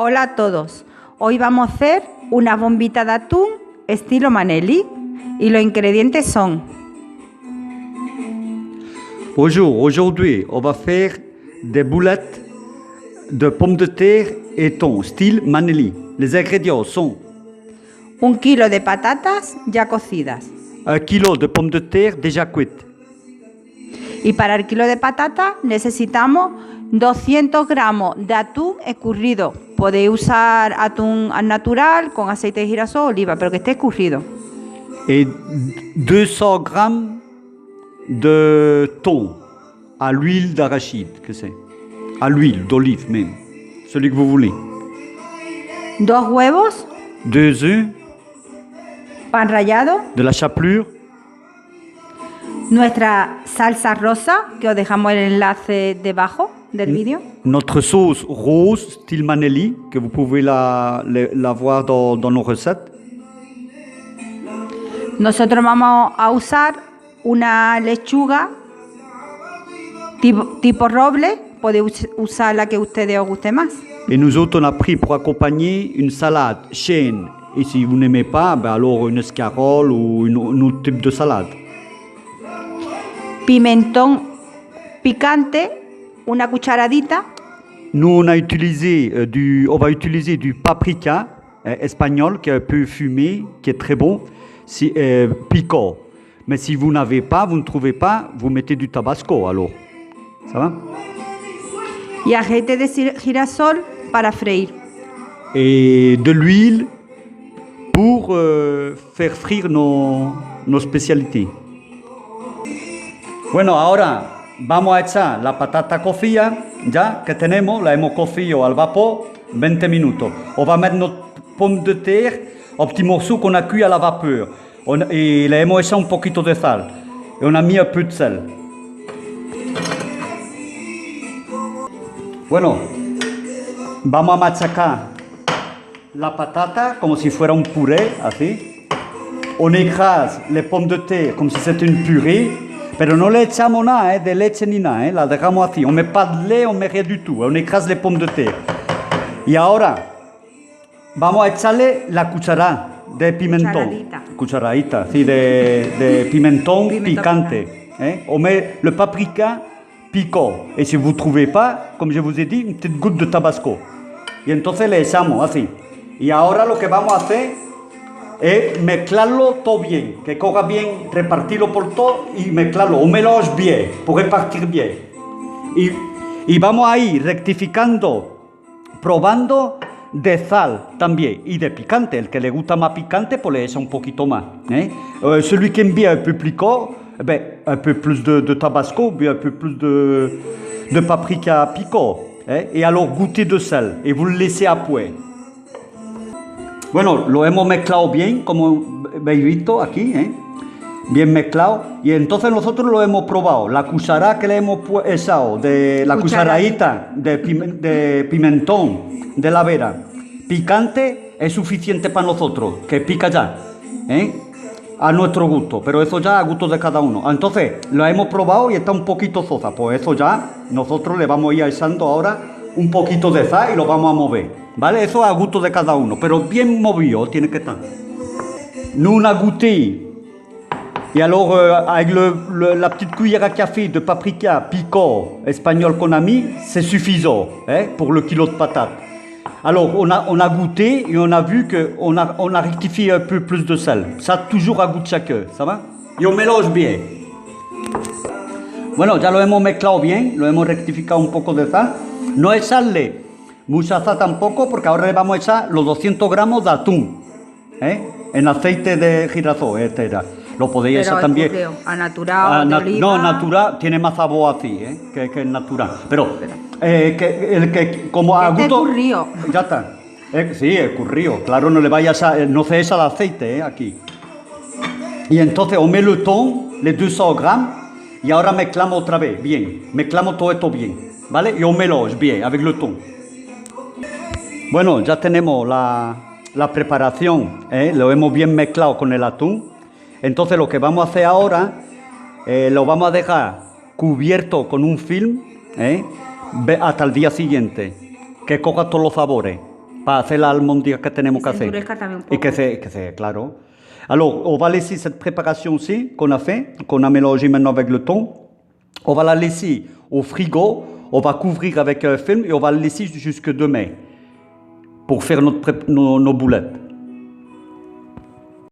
Hola a todos. Hoy vamos a hacer una bombita de atún estilo Manelli y los ingredientes son: Aujourd'hui, on va faire des boulettes de pommes de terre et thon, style Manelli. Les ingrédients sont 1 kilo de patatas ya cocidas. 1 kilo de pommes de terre déjà cuites. Y para el kilo de patata necesitamos 200 gramos de atún escurrido. Podéis usar atún al natural con aceite de girasol o oliva, pero que esté escurrido. Et 200 grammes de thon à l'huile d'arachide, que c'est à l'huile d'olive même, celui que vous voulez. 2 huevos, 2 œufs, pan rallado, de la chapelure, nuestra salsa rosa, que os dejamos el enlace debajo del vídeo. notre sauce rose, style Manelli, que vous pouvez la voir dans nos recettes. Nosotros vamos a usar una lechuga tipo roble, podéis usar la que a ustedes os guste más. Et nous autres, on a pris pour accompagner une salade chêne. Et si vous n'aimez pas, ben alors une escarole ou un autre type de salade. Pimentón picante, una cucharadita. Nous, on va utiliser du paprika espagnol qui est un peu fumé, qui est très bon, piquant. Mais si vous n'avez pas, vous ne trouvez pas, vous mettez du tabasco alors. Ça va? Y aceite de girasol para freír. Et de l'huile pour faire frire nos spécialités. Bueno, ahora vamos a echar la patata cocida, ya que tenemos, la hemos cocido al vapor 20 minutos. On va mettre notre pomme de terre en petits morceaux qu'on a cuit à la vapeur. Et le hemos echado un poquito de sal. Et on a mis un peu de sel. Bueno, vamos a machacar la patata como si fuera un puré, así. On écrase les pommes de terre como si c'était une purée, pero no le echamos nada de leche ni nada, la dejamos así. On met pas de lait, on met rien du tout. On écrase les pommes de terre. Y ahora vamos a echarle la cucharada de pimentón. Cucharadita, sí, de pimentón picante. On met le paprika piquant. Et si vous ne trouvez pas, comme je vous ai dit, une petite goutte de tabasco. Y entonces le echamos así. Y ahora lo que vamos a hacer es mezclarlo todo bien, que coja bien, repartirlo por todo y mezclarlo. Un mélange bien, pour repartir bien. Y vamos a ir rectificando, probando de sal también y de picante. El que le gusta más picante, pues le echa un poquito más. Celui qui aime bien un peu picant, un peu plus de tabasco, bien un peu plus de paprika piquant. Y alors goûter de sal. Y vous le laissez après. Bueno, lo hemos mezclado bien, como habéis visto aquí, bien mezclado. Y entonces nosotros lo hemos probado. La cucharada que le hemos echado, de la cucharadita de pimentón de la vera, picante, es suficiente para nosotros, que pica ya, a nuestro gusto, pero eso ya a gusto de cada uno. Entonces, lo hemos probado y está un poquito sosa, pues eso ya nosotros le vamos a ir echando ahora un poquito de sal y lo vamos a mover. ¿Vale? Eso a gusto de cada uno, pero bien movido tiene que estar. Nous, on a goûté. Et alors, avec la petite cuillère à café de paprika piquant espagnol qu'on a mis, c'est suffisant pour le kilo de patates. Alors, on a goûté et on a vu qu'on a rectifié un peu plus de sel. Ça, toujours à goût de chacun, ça va? Et on mélange bien. Bueno, ya lo hemos mezclado bien, lo hemos rectificado un poco de sal. No echarle mucha sal tampoco, porque ahora le vamos a echar los 200 gramos de atún, en aceite de girasol, Lo podéis echar también. A natural, de oliva. No, natural tiene más sabor así, que el natural. Pero como a gusto. Currío. Ya está. Sí, el currío. Claro, no le vayas a, no se echa el aceite, aquí. Y entonces on met le thon, les 200 gramos, y ahora mezclamos otra vez, bien. Mezclamos todo esto bien, ¿vale? Y on mélange bien avec le thon. Bueno, ya tenemos la preparación, lo hemos bien mezclado con el atún. Entonces lo que vamos a hacer ahora, lo vamos a dejar cubierto con un film hasta el día siguiente, que coja todos los sabores. para hacer la almondía que tenemos que se hacer. endurezca también un Y que se, claro. Alors, on va laisser cette préparation-ci qu'on a fait, qu'on a mélangé maintenant avec le thon. On va la laisser au frigo, on va couvrir avec un film et on va la laisser jusque demain pour faire nos boulettes.